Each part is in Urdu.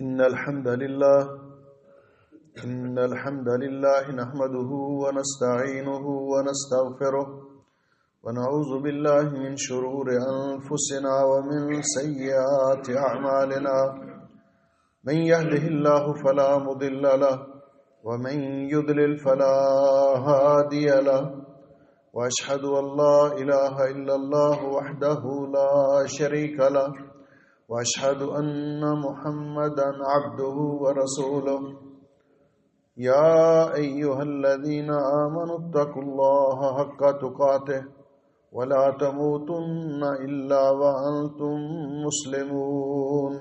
إن الحمد لله نحمده ونستعينه ونستغفره ونعوذ بالله من شرور أنفسنا ومن سيئات أعمالنا من يهده الله فلا مضل له ومن يضلل فلا هادي له وأشهد أن لا إله إلا الله وحده لا شريك له وأشهد أن محمدا عبده ورسوله يا أيها الذين آمنوا اتقوا الله حق تقاته ولا تموتن إلا وأنتم مسلمون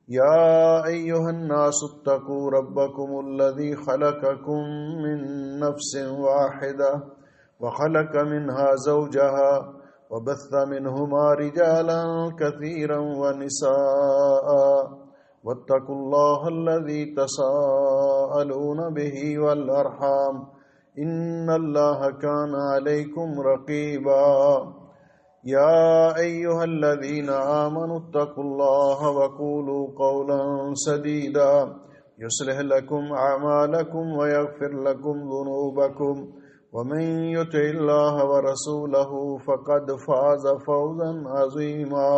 يا أيها الناس اتقوا ربكم الذي خلقكم من نفس واحدة وخلق منها زوجها وبث منهما رجالا كثيرا ونساء واتقوا الله الذي تساءلون به والأرحام إن الله كان عليكم رقيبا يا أيها الذين آمنوا اتقوا الله وقولوا قولا سديدا يصلح لكم أعمالكم ويغفر لكم ذنوبكم ومن يطع الله ورسوله فقد فاز فوزا عظيما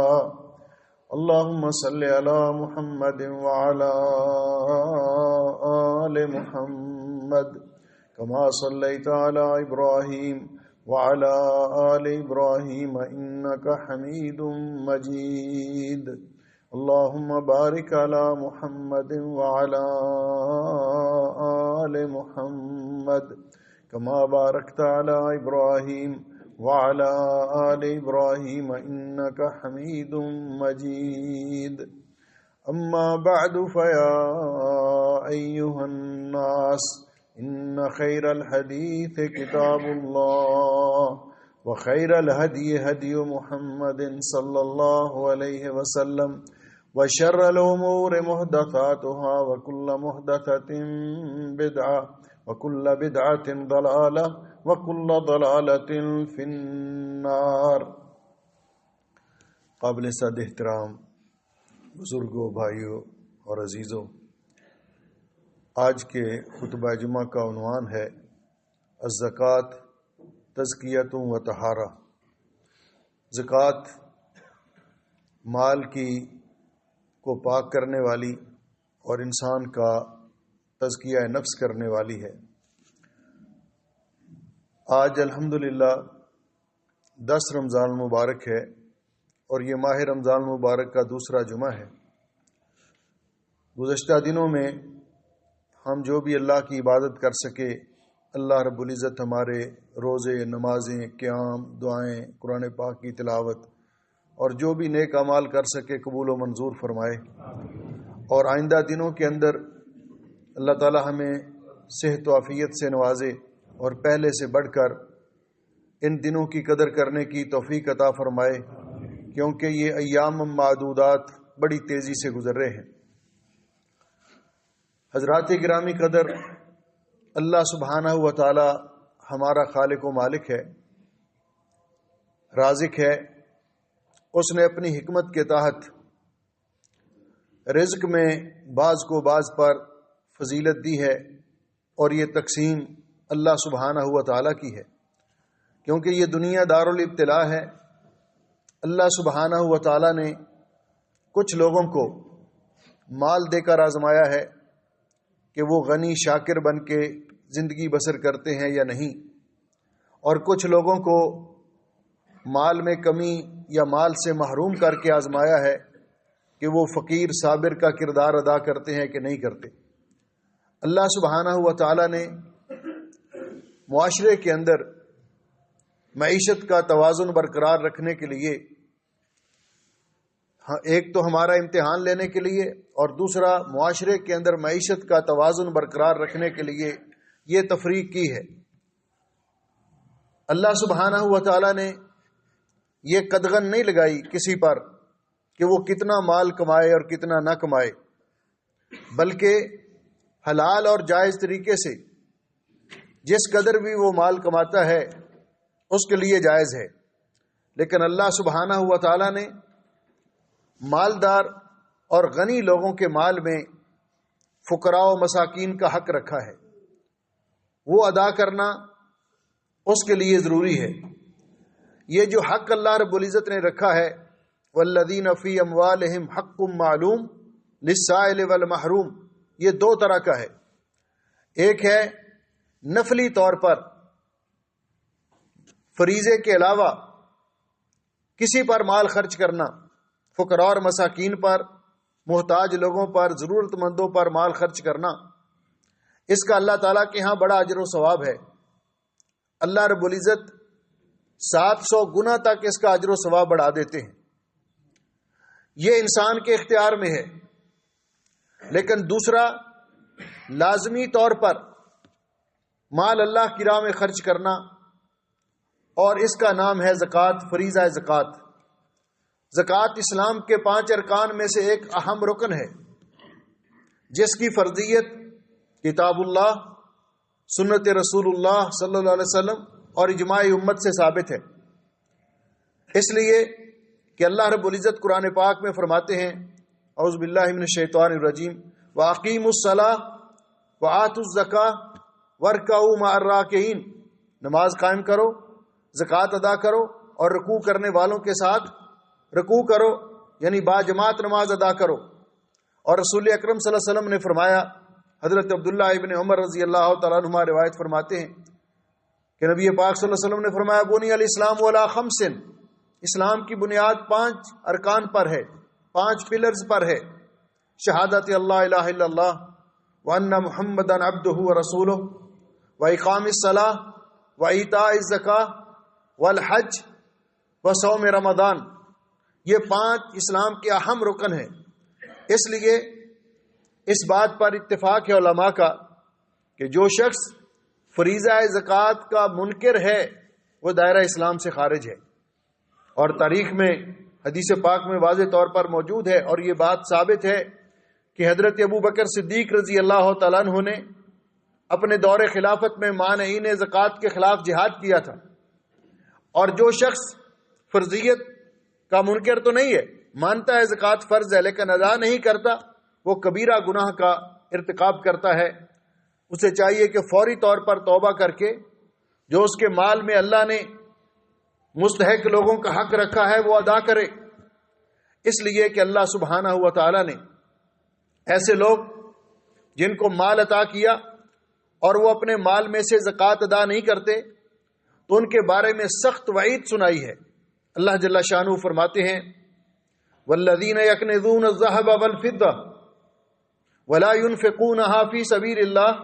اللهم صل على محمد وعلى آل محمد كما صليت على إبراهيم وعلى آل إبراهيم إنك حميد مجيد اللهم بارك على محمد وعلى آل محمد كما باركت على إبراهيم وعلى آل إبراهيم إنك حميد مجيد أما بعد فيا أيها الناس إن خير الحديث كتاب الله وخير الهدي هدي محمد صلى الله عليه وسلم وشر الأمور محدثاتها وكل محدثة بدعة وكل بدعة ضلالة وكل ضلالة في النار۔ قابل صد احترام بزرگوں، بھائیوں اور عزیزوں، آج کے خطبہ جمعہ کا عنوان ہے الزکوٰۃ تزکیۃ و طہارہ۔ زکوٰۃ مال کو پاک کرنے والی اور انسان کا تزکیہ نفس کرنے والی ہے۔ آج الحمدللہ 10 رمضان المبارک ہے اور یہ ماہ رمضان المبارک کا دوسرا جمعہ ہے۔ گزشتہ دنوں میں ہم جو بھی اللہ کی عبادت کر سکے، اللہ رب العزت ہمارے روزے، نمازیں، قیام، دعائیں، قرآن پاک کی تلاوت اور جو بھی نیک اعمال کر سکے قبول و منظور فرمائے، اور آئندہ دنوں کے اندر اللہ تعالی ہمیں صحت و عافیت سے نوازے اور پہلے سے بڑھ کر ان دنوں کی قدر کرنے کی توفیق عطا فرمائے، کیونکہ یہ ایام معدودات بڑی تیزی سے گزر رہے ہیں۔ حضرات گرامی قدر، اللہ سبحانہ و تعالی ہمارا خالق و مالک ہے، رازق ہے۔ اس نے اپنی حکمت کے تحت رزق میں بعض کو بعض پر فضیلت دی ہے، اور یہ تقسیم اللہ سبحانہ و تعالی کی ہے، کیونکہ یہ دنیا دارالابتلاء ہے۔ اللہ سبحانہ و تعالی نے کچھ لوگوں کو مال دے کر آزمایا ہے کہ وہ غنی شاکر بن کے زندگی بسر کرتے ہیں یا نہیں، اور کچھ لوگوں کو مال میں کمی یا مال سے محروم کر کے آزمایا ہے کہ وہ فقیر صابر کا کردار ادا کرتے ہیں کہ نہیں کرتے۔ اللہ سبحانہ و تعالی نے معاشرے کے اندر معیشت کا توازن برقرار رکھنے کے لیے، ایک تو ہمارا امتحان لینے کے لیے، اور دوسرا معاشرے کے اندر معیشت کا توازن برقرار رکھنے کے لیے یہ تفریق کی ہے۔ اللہ سبحانہ و تعالی نے یہ قدغن نہیں لگائی کسی پر کہ وہ کتنا مال کمائے اور کتنا نہ کمائے، بلکہ حلال اور جائز طریقے سے جس قدر بھی وہ مال کماتا ہے اس کے لیے جائز ہے۔ لیکن اللہ سبحانہ و تعالی نے مالدار اور غنی لوگوں کے مال میں فقراء و مساکین کا حق رکھا ہے، وہ ادا کرنا اس کے لیے ضروری ہے۔ یہ جو حق اللہ رب العزت نے رکھا ہے، والذین فی اموالہم حق معلوم للسائل والمحروم، یہ دو طرح کا ہے۔ ایک ہے نفلی طور پر فریضے کے علاوہ کسی پر مال خرچ کرنا، فقراء اور مساکین پر، محتاج لوگوں پر، ضرورت مندوں پر مال خرچ کرنا، اس کا اللہ تعالیٰ کے ہاں بڑا اجر و ثواب ہے۔ اللہ رب العزت 700 گنا تک اس کا اجر و ثواب بڑھا دیتے ہیں۔ یہ انسان کے اختیار میں ہے۔ لیکن دوسرا، لازمی طور پر مال اللہ کی راہ میں خرچ کرنا، اور اس کا نام ہے زکوٰۃ، فریضہ زکوٰۃ۔ زکوٰۃ اسلام کے 5 ارکان میں سے ایک اہم رکن ہے، جس کی فرضیت کتاب اللہ، سنت رسول اللہ صلی اللہ علیہ وسلم اور اجماع امت سے ثابت ہے۔ اس لیے کہ اللہ رب العزت قرآن پاک میں فرماتے ہیں، اعوذ باللہ من الشیطان الرجیم، وَأَقِیمُوا الصَّلَاةَ وَآتُوا الزَّکَاةَ وَارْکَعُوا مَعَ الرَّاکعِینَ، نماز قائم کرو، زکوٰۃ ادا کرو، اور رکوع کرنے والوں کے ساتھ رکوع کرو، یعنی باجماعت نماز ادا کرو۔ اور رسول اکرم صلی اللہ علیہ وسلم نے فرمایا، حضرت عبداللہ ابن عمر رضی اللہ تعالیٰ عنہما روایت فرماتے ہیں کہ نبی پاک صلی اللہ علیہ وسلم نے فرمایا، بنی الاسلام علی 5، اسلام کی بنیاد 5 ارکان پر ہے، 5 پلرز پر ہے۔ شہادت اللہ الہ الا اللہ وان محمدا عبدہ ورسولہ واقام الصلاۃ وایتاء الزکاۃ والحج وصوم رمضان، یہ 5 اسلام کے اہم رکن ہیں۔ اس لیے اس بات پر اتفاق ہے علماء کا کہ جو شخص فریضہ زکوٰۃ کا منکر ہے وہ دائرہ اسلام سے خارج ہے، اور تاریخ میں حدیث پاک میں واضح طور پر موجود ہے، اور یہ بات ثابت ہے کہ حضرت ابو بکر صدیق رضی اللہ تعالیٰ عنہ نے اپنے دور خلافت میں مانعین زکوٰۃ کے خلاف جہاد کیا تھا۔ اور جو شخص فرضیت کا منکر تو نہیں ہے، مانتا ہے زکوٰۃ فرض ہے لیکن ادا نہیں کرتا، وہ کبیرہ گناہ کا ارتکاب کرتا ہے۔ اسے چاہیے کہ فوری طور پر توبہ کر کے جو اس کے مال میں اللہ نے مستحق لوگوں کا حق رکھا ہے وہ ادا کرے، اس لیے کہ اللہ سبحانہ و تعالی نے ایسے لوگ جن کو مال عطا کیا اور وہ اپنے مال میں سے زکوٰۃ ادا نہیں کرتے تو ان کے بارے میں سخت وعید سنائی ہے۔ اللہ جل شانہ فرماتے ہیں، والذین یکنزون الذھب والفضہ ولا ينفقونها فی سبیل اللہ،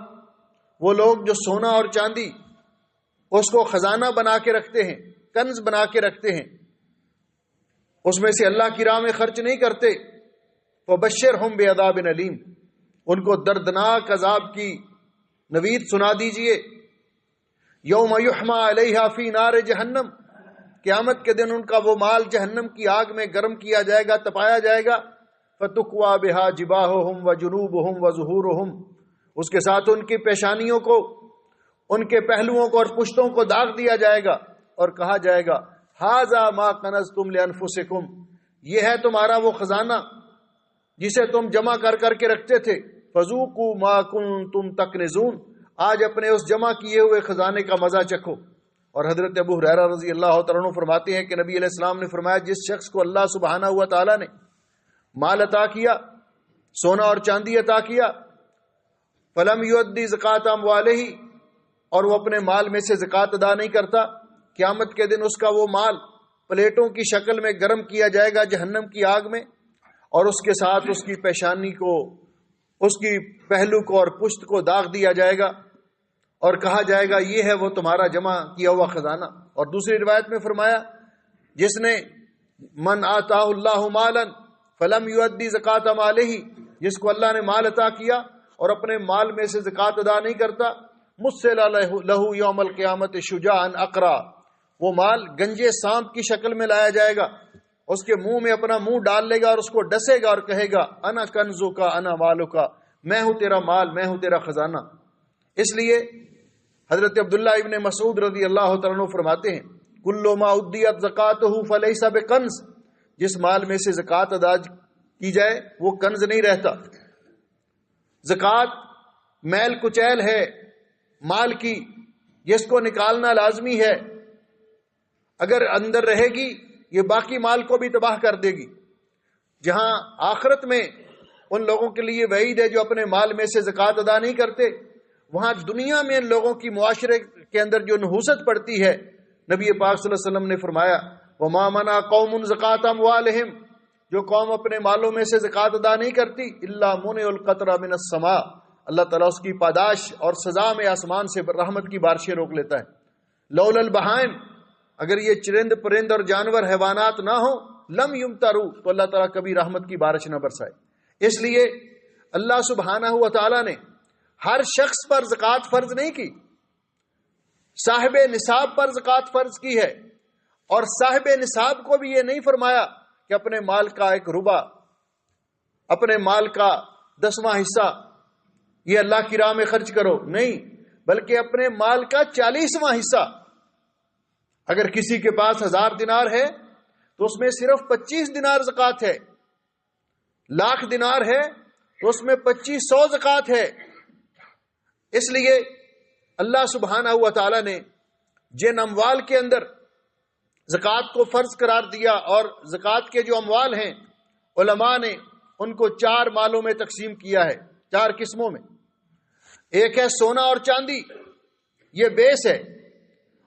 وہ لوگ جو سونا اور چاندی اس کو خزانہ بنا کے رکھتے ہیں، کنز بنا کے رکھتے ہیں، اس میں سے اللہ کی راہ میں خرچ نہیں کرتے، فبشرہم بعذاب علیم، ان کو دردناک عذاب کی نوید سنا دیجئے۔ یوم یحمى علیہا فی نار جہنم، قیامت کے دن ان کا وہ مال جہنم کی آگ میں گرم کیا جائے گا، تپایا جائے گا، فتکوی بہا جباہہم وجنوبہم وظہورہم، اس کے ساتھ ان کی پیشانیوں کو، ان کے پہلوؤں کو اور پشتوں کو داغ دیا جائے گا، اور کہا جائے گا ھذا ما کنزتم لانفسکم، یہ ہے تمہارا وہ خزانہ جسے تم جمع کر کر کے رکھتے تھے، فذوقوا ما کنتم تکنزون، آج اپنے اس جمع کیے ہوئے خزانے کا مزہ چکھو۔ اور حضرت ابو ہریرہ رضی اللہ تعالیٰ عنہ فرماتے ہیں کہ نبی علیہ السلام نے فرمایا، جس شخص کو اللہ سبحانہ و تعالیٰ نے مال عطا کیا، سونا اور چاندی عطا کیا، فلم یؤدی زکوٰۃ اموالہ، اور وہ اپنے مال میں سے زکوٰۃ ادا نہیں کرتا، قیامت کے دن اس کا وہ مال پلیٹوں کی شکل میں گرم کیا جائے گا جہنم کی آگ میں، اور اس کے ساتھ اس کی پیشانی کو، اس کی پہلو کو اور پشت کو داغ دیا جائے گا، اور کہا جائے گا یہ ہے وہ تمہارا جمع کیا ہوا خزانہ۔ اور دوسری روایت میں فرمایا، جس نے من آتاہ اللہ مالا فلم یؤدی زکوٰۃ مالہ، جس کو اللہ نے مال عطا کیا اور اپنے مال میں سے زکوٰۃ ادا نہیں کرتا، مثل لہ یوم القیامت شجاعا اقرا، وہ مال گنجے سانپ کی شکل میں لایا جائے گا، اس کے منہ میں اپنا منہ ڈال لے گا اور اس کو ڈسے گا اور کہے گا انا کنزو کا انا مالو کا، میں ہوں تیرا مال، میں ہوں تیرا خزانہ۔ اس لیے حضرت عبداللہ ابن مسعود رضی اللہ تعالیٰ عنہ فرماتے ہیں، کل ما ادیت زکاتہ فلیس بکنز، جس مال میں سے زکوٰۃ ادا کی جائے وہ کنز نہیں رہتا۔ زکوٰۃ میل کچیل ہے مال کی، جس کو نکالنا لازمی ہے، اگر اندر رہے گی یہ باقی مال کو بھی تباہ کر دے گی۔ جہاں آخرت میں ان لوگوں کے لیے وعید ہے جو اپنے مال میں سے زکوٰۃ ادا نہیں کرتے، وہاں دنیا میں ان لوگوں کی معاشرے کے اندر جو نحوست پڑتی ہے، نبی پاک صلی اللہ علیہ وسلم نے فرمایا وَمَا مَنَعَ قَوْمٌ زَكَاةَ أَمْوَالِهِمْ، جو قوم اپنے مالوں میں سے زکوٰۃ ادا نہیں کرتی، إِلَّا مُنِعُ الْقَطْرَ مِنَ السَّمَاءِ، اللہ تعالیٰ اس کی پاداش اور سزا میں آسمان سے رحمت کی بارشیں روک لیتا ہے۔ لولا البہائم، اگر یہ چرند پرند اور جانور حیوانات نہ ہوں، لم یمطروا، تو اللہ تعالیٰ کبھی رحمت کی بارش نہ برسائے۔ اس لیے اللہ سبحانہ و تعالیٰ نے ہر شخص پر زکوٰۃ فرض نہیں کی، صاحب نصاب پر زکوٰۃ فرض کی ہے، اور صاحب نصاب کو بھی یہ نہیں فرمایا کہ اپنے مال کا 1 ربع، اپنے مال کا 10واں حصہ یہ اللہ کی راہ میں خرچ کرو، نہیں، بلکہ اپنے مال کا 40واں حصہ۔ اگر کسی کے پاس 1000 دینار ہے تو اس میں صرف 25 دینار زکوٰۃ ہے، 1,00,000 دینار ہے تو اس میں 2500 زکوٰۃ ہے۔ اس لیے اللہ سبحانہ و تعالی نے جن اموال کے اندر زکوٰۃ کو فرض قرار دیا، اور زکوٰۃ کے جو اموال ہیں علماء نے ان کو 4 مالوں میں تقسیم کیا ہے، 4 قسموں میں۔ ایک ہے سونا اور چاندی، یہ بیس ہے،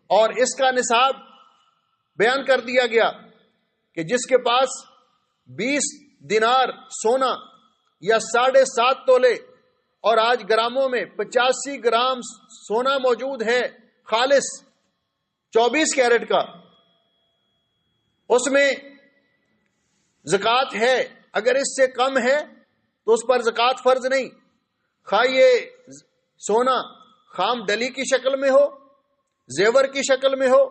اور اس کا نصاب بیان کر دیا گیا کہ جس کے پاس 20 دینار سونا یا 7.5 تولے، اور آج گراموں میں 85 گرام سونا موجود ہے خالص 24 کیرٹ کا، اس میں زکوٰۃ ہے۔ اگر اس سے کم ہے تو اس پر زکوٰۃ فرض نہیں، خواہ یہ سونا خام ڈلی کی شکل میں ہو، زیور کی شکل میں ہو،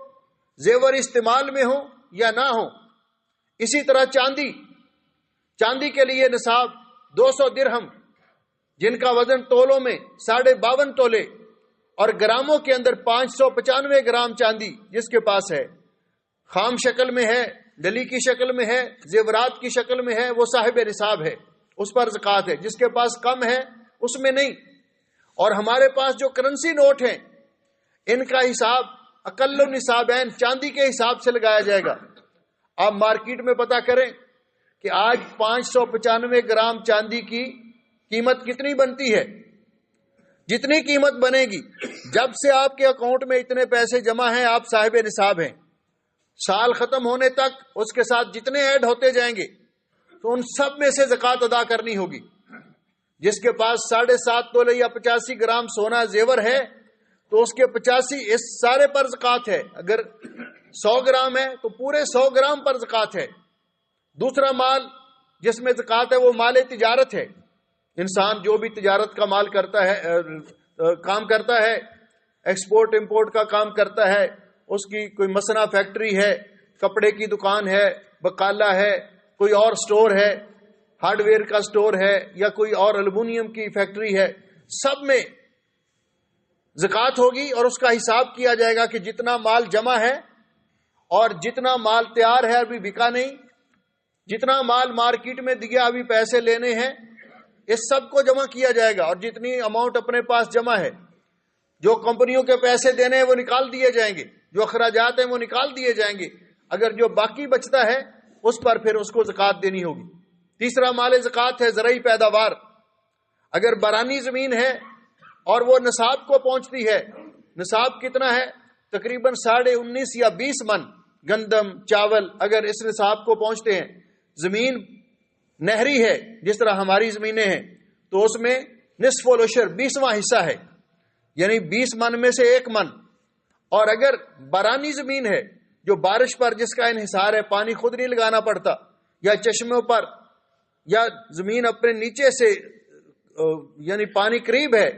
زیور استعمال میں ہو یا نہ ہو۔ اسی طرح چاندی کے لیے نصاب 200 درہم، جن کا وزن تولوں میں 52.5 تولے، اور گراموں کے اندر 595 گرام چاندی جس کے پاس ہے، خام شکل میں ہے، ڈلی کی شکل میں ہے، زیورات کی شکل میں ہے، وہ صاحب نصاب ہے، اس پر زکوٰۃ ہے۔ جس کے پاس کم ہے اس میں نہیں۔ اور ہمارے پاس جو کرنسی نوٹ ہیں، ان کا حساب اقل النصابین چاندی کے حساب سے لگایا جائے گا۔ آپ مارکیٹ میں پتہ کریں کہ آج 595 گرام چاندی کی قیمت کتنی بنتی ہے۔ جتنی قیمت بنے گی، جب سے آپ کے اکاؤنٹ میں اتنے پیسے جمع ہیں، آپ صاحب نصاب ہیں۔ سال ختم ہونے تک اس کے ساتھ جتنے ایڈ ہوتے جائیں گے تو ان سب میں سے زکوٰۃ ادا کرنی ہوگی۔ جس کے پاس 7.5 تولے یا 85 گرام سونا زیور ہے تو اس کے 85 اس سارے پر زکوٰۃ ہے۔ اگر 100 گرام ہے تو پورے 100 گرام پر زکوٰۃ ہے۔ دوسرا مال جس میں زکوٰۃ ہے وہ مال تجارت ہے۔ انسان جو بھی تجارت کا مال کرتا ہے، کام کرتا ہے، ایکسپورٹ امپورٹ کا کام کرتا ہے، اس کی کوئی مصنع فیکٹری ہے، کپڑے کی دکان ہے، بقالہ ہے، کوئی اور سٹور ہے، ہارڈ ویئر کا سٹور ہے، یا کوئی اور الومینیم کی فیکٹری ہے، سب میں زکوٰۃ ہوگی، اور اس کا حساب کیا جائے گا کہ جتنا مال جمع ہے اور جتنا مال تیار ہے ابھی بکا نہیں، جتنا مال مارکیٹ میں دیا ابھی پیسے لینے ہیں، اس سب کو جمع کیا جائے گا، اور جتنی اماؤنٹ اپنے پاس جمع ہے، جو کمپنیوں کے پیسے دینے ہیں وہ نکال دیے جائیں گے، جو اخراجات ہیں وہ نکال دیے جائیں گے، اگر جو باقی بچتا ہے اس پر پھر اس کو زکوٰۃ دینی ہوگی۔ تیسرا مال زکوٰۃ ہے زرعی پیداوار۔ اگر بارانی زمین ہے اور وہ نصاب کو پہنچتی ہے، نصاب کتنا ہے؟ تقریباً 19.5 یا 20 من گندم چاول اگر اس نصاب کو پہنچتے ہیں، زمین نہری ہے جس طرح ہماری زمینیں ہیں، تو اس میں نصف العشر 20واں حصہ ہے، یعنی 20 من میں سے 1 من۔ اور اگر بارانی زمین ہے جو بارش پر جس کا انحصار ہے، پانی خود نہیں لگانا پڑتا، یا چشموں پر، یا زمین اپنے نیچے سے یعنی پانی قریب ہے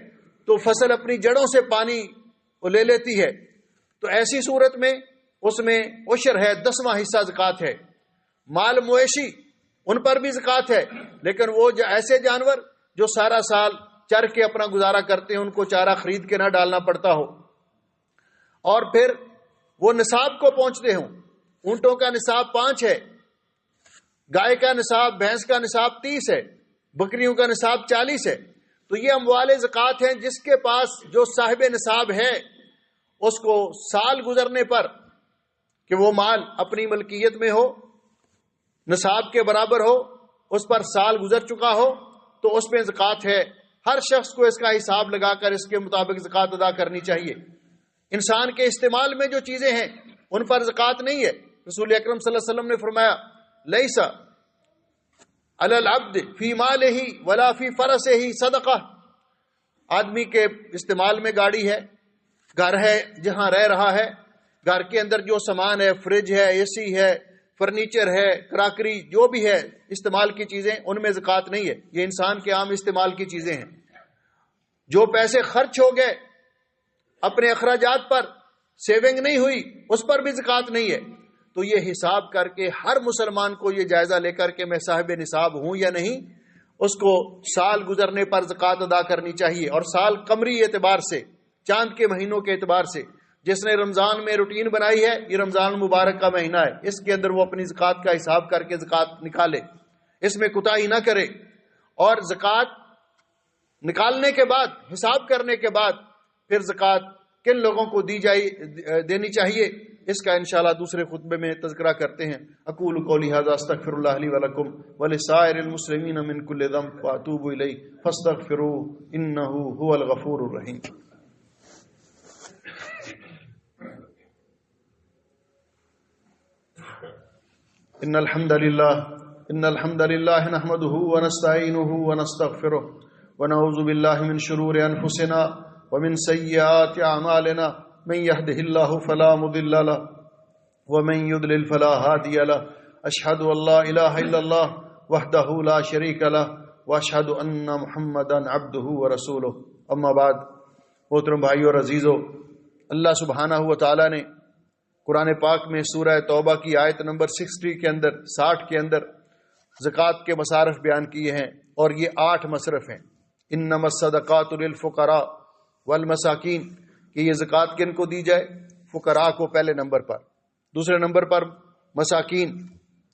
تو فصل اپنی جڑوں سے پانی لے لیتی ہے، تو ایسی صورت میں اس میں عشر ہے، 10واں حصہ زکوٰۃ ہے۔ مال مویشی ان پر بھی زکوٰۃ ہے، لیکن وہ ایسے جانور جو سارا سال چر کے اپنا گزارا کرتے ہیں، ان کو چارہ خرید کے نہ ڈالنا پڑتا ہو، اور پھر وہ نصاب کو پہنچتے ہوں۔ اونٹوں کا نصاب 5 ہے، گائے کا نصاب، بھینس کا نصاب 30 ہے، بکریوں کا نصاب 40 ہے، تو یہ اموال زکوٰۃ ہیں جس کے پاس جو صاحب نصاب ہے اس کو سال گزرنے پر کہ وہ مال اپنی ملکیت میں ہو، نصاب کے برابر ہو، اس پر سال گزر چکا ہو تو اس میں زکوٰۃ ہے۔ ہر شخص کو اس کا حساب لگا کر اس کے مطابق زکوٰۃ ادا کرنی چاہیے۔ انسان کے استعمال میں جو چیزیں ہیں ان پر زکوٰۃ نہیں ہے۔ رسول اکرم صلی اللہ علیہ وسلم نے فرمایا لیسا علی العبد فی مالہ ولا فی فرسہ صدقہ، آدمی کے استعمال میں گاڑی ہے، گھر ہے جہاں رہ رہا ہے، گھر کے اندر جو سامان ہے، فریج ہے، اے سی ہے، فرنیچر ہے، کراکری، جو بھی ہے استعمال کی چیزیں، ان میں زکوٰۃ نہیں ہے۔ یہ انسان کے عام استعمال کی چیزیں ہیں۔ جو پیسے خرچ ہو گئے اپنے اخراجات پر، سیونگ نہیں ہوئی، اس پر بھی زکوٰۃ نہیں ہے۔ تو یہ حساب کر کے ہر مسلمان کو یہ جائزہ لے کر کہ میں صاحب نصاب ہوں یا نہیں، اس کو سال گزرنے پر زکوٰۃ ادا کرنی چاہیے۔ اور سال قمری اعتبار سے، چاند کے مہینوں کے اعتبار سے، جس نے رمضان میں روٹین بنائی ہے، یہ رمضان مبارک کا مہینہ ہے، اس کے اندر وہ اپنی زکوٰۃ کا حساب کر کے زکوٰۃ نکالے، اس میں کوتاہی نہ کرے۔ اور زکوٰۃ نکالنے کے بعد، حساب کرنے کے بعد پھر زکوٰۃ کن لوگوں کو دینی چاہیے، اس کا انشاءاللہ دوسرے خطبے میں تذکرہ کرتے ہیں۔ اقول قولی ھذا استغفر اللہ لی ولکم ولسائر المسلمین من کل ذنب واتوب الیہ فاستغفروہ انہ ھو الغفور الرحیم۔ ان الحمد للہ نحمده ونستعینه ونستغفره ونعوذ باللہ من شرور انفسنا ومن سیئات اعمالنا من يهده الله فلا مضل له ومن يضلل فلا هادي له اشهد ان لا اله الا الله وحده لا شريك له واشهد ان محمدا عبده ورسوله۔ اما بعد، محترم بھائیو اور عزیزو، اللہ سبحانہ و تعالی نے قرآن پاک میں سورہ توبہ کی آیت نمبر 60 کے اندر زکوٰۃ کے مصارف بیان کیے ہیں، اور یہ 8 مصرف ہیں۔ انما الصدقات للفقراء والمساکین، کہ یہ زکوٰۃ کن کو دی جائے؟ فقراء کو پہلے نمبر پر، دوسرے نمبر پر مساکین،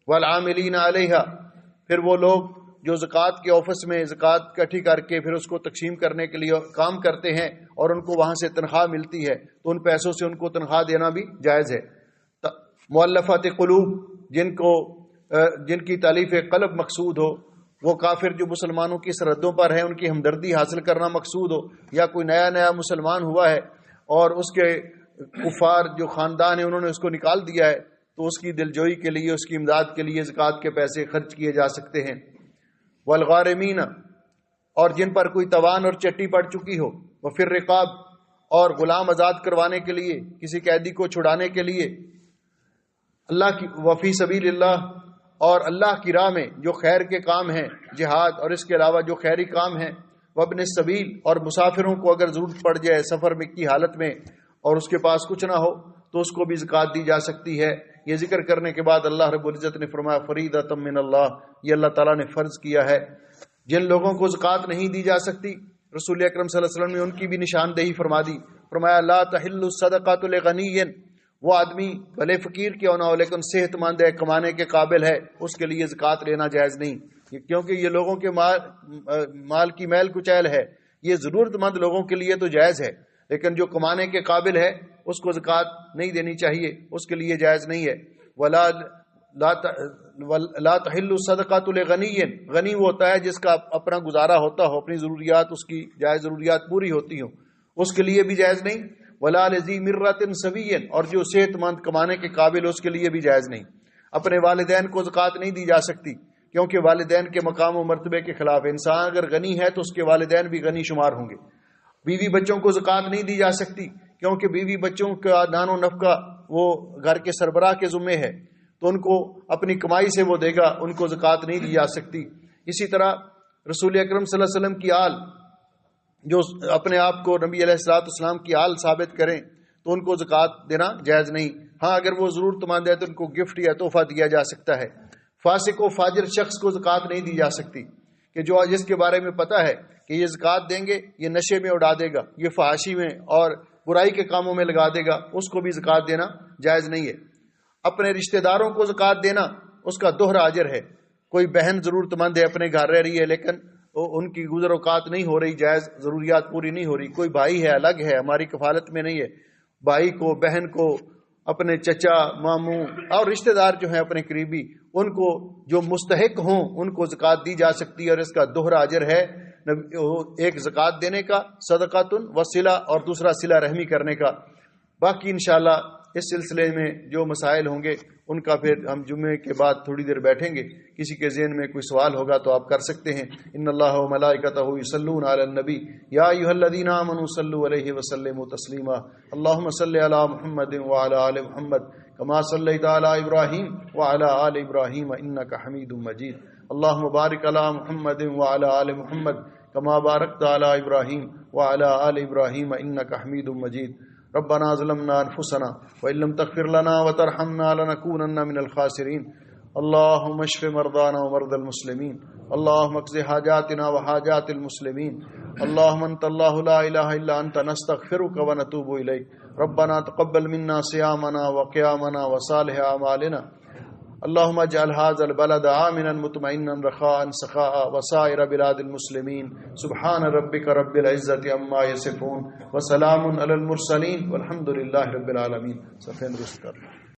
والعاملین علیہا، پھر وہ لوگ جو زکوٰۃ کے آفس میں زکوٰۃ اکٹھی کر کے پھر اس کو تقسیم کرنے کے لیے کام کرتے ہیں اور ان کو وہاں سے تنخواہ ملتی ہے، تو ان پیسوں سے ان کو تنخواہ دینا بھی جائز ہے۔ مؤلفات قلوب، جن کی تالیف قلب مقصود ہو، وہ کافر جو مسلمانوں کی سرحدوں پر ہیں ان کی ہمدردی حاصل کرنا مقصود ہو، یا کوئی نیا مسلمان ہوا ہے اور اس کے کفار جو خاندان ہیں انہوں نے اس کو نکال دیا ہے، تو اس کی دلجوئی کے لیے، اس کی امداد کے لیے زکوٰۃ کے پیسے خرچ کیے جا سکتے ہیں۔ والغارمین، اور جن پر کوئی توان اور چٹی پڑ چکی ہو، وفی الرقاب، اور غلام آزاد کروانے کے لیے، کسی قیدی کو چھڑانے کے لیے، اللہ کی وفی سبیل اللہ، اور اللہ کی راہ میں جو خیر کے کام ہیں، جہاد اور اس کے علاوہ جو خیری کام ہیں، وابن السبیل، اور مسافروں کو اگر ضرورت پڑ جائے سفر میں کی حالت میں اور اس کے پاس کچھ نہ ہو تو اس کو بھی زکوٰۃ دی جا سکتی ہے۔ یہ ذکر کرنے کے بعد اللہ رب العزت نے فرمایا فریضۃ من اللہ، یہ اللہ تعالیٰ نے فرض کیا ہے۔ جن لوگوں کو زکوٰۃ نہیں دی جا سکتی، رسول اکرم صلی اللہ علیہ وسلم نے ان کی بھی نشاندہی فرما دی۔ فرمایا لا تحل الصدقۃ لغنی، وہ آدمی بھلے فقیر کیوں نہ ہو لیکن صحت مند ہے، کمانے کے قابل ہے، اس کے لیے زکوٰۃ لینا جائز نہیں، کیونکہ یہ لوگوں کے مال کی میل کچیل ہے۔ یہ ضرورت مند لوگوں کے لیے تو جائز ہے، لیکن جو کمانے کے قابل ہے اس کو زکوٰۃ نہیں دینی چاہیے، اس کے لیے جائز نہیں ہے۔ لا تحل الصدقۃ لغنی، غنی وہ ہوتا ہے جس کا اپنا گزارا ہوتا ہو، اپنی ضروریات، اس کی جائز ضروریات پوری ہوتی ہوں، اس کے لیے بھی جائز نہیں۔ ولا لذی مرۃ سوی، اور جو صحت مند کمانے کے قابل اس کے لیے بھی جائز نہیں۔ اپنے والدین کو زکوٰۃ نہیں دی جا سکتی، کیونکہ والدین کے مقام و مرتبے کے خلاف، انسان اگر غنی ہے تو اس کے والدین بھی غنی شمار ہوں گے۔ بیوی بچوں کو زکوٰۃ نہیں دی جا سکتی، کیونکہ بیوی بچوں کا نان و نفقہ وہ گھر کے سربراہ کے ذمے ہے، تو ان کو اپنی کمائی سے وہ دے گا، ان کو زکوٰۃ نہیں دی جا سکتی۔ اسی طرح رسول اکرم صلی اللہ علیہ وسلم کی آل، جو اپنے آپ کو نبی علیہ الصلوۃ والسلام کی آل ثابت کریں تو ان کو زکوٰۃ دینا جائز نہیں۔ ہاں اگر وہ ضرورت مند ہے تو ان کو گفٹ یا تحفہ دیا جا سکتا ہے۔ فاسق و فاجر شخص کو زکوٰۃ نہیں دی جا سکتی، کہ جو جس کے بارے میں پتہ ہے کہ یہ زکوٰۃ دیں گے یہ نشے میں اڑا دے گا، یہ فحاشی میں اور برائی کے کاموں میں لگا دے گا، اس کو بھی زکوٰۃ دینا جائز نہیں ہے۔ اپنے رشتہ داروں کو زکوٰۃ دینا اس کا دوہرا اجر ہے۔ کوئی بہن ضرورت مند ہے اپنے گھر رہ رہی ہے لیکن ان کی گزر اوقات نہیں ہو رہی، جائز ضروریات پوری نہیں ہو رہی، کوئی بھائی ہے الگ ہے ہماری کفالت میں نہیں ہے، بھائی کو، بہن کو، اپنے چچا، ماموں اور رشتہ دار جو ہیں اپنے قریبی، ان کو جو مستحق ہوں ان کو زکوٰۃ دی جا سکتی ہے، اور اس کا دوہرا اجر ہے، ایک زکوٰۃ دینے کا صدقۃ وصلہ اور دوسرا صلہ رحمی کرنے کا۔ باقی انشاءاللہ اس سلسلے میں جو مسائل ہوں گے ان کا پھر ہم جمعے کے بعد تھوڑی دیر بیٹھیں گے، کسی کے ذہن میں کوئی سوال ہوگا تو آپ کر سکتے ہیں۔ ان اللہ و ملائکتہ یصلون علی النبی یا ایھا الذین آمنوا صلوا علیہ وسلموا تسلیما اللهم صل علی محمد وعلی آل محمد کما صلیت علی ابراہیم وعلی آل ابراہیم انک حمید مجید اللهم بارک علی محمد وعلی آل محمد کما بارکت علی ابراہیم وعلی آل ابراہیم انک حمید مجید ربنا ظلمنا انفسنا وان لم تغفر لنا وترحمنا لنكونن من الخاسرين اللهم اشف مرضانا ومرضى المسلمين اللهم اقض حاجاتنا وحاجات المسلمين اللهم انت الله لا اله الا انت نستغفرك ونتوب اليك ربنا تقبل منا صيامنا وقيامنا وصالح اعمالنا اللهم اجعل هذا البلد آمنا مطمئنا رخاء سخاء وسائر بلاد المسلمين سبحان ربك رب العزة عما يصفون وسلام على المرسلين والحمد لله رب العالمين۔ صفین درست کر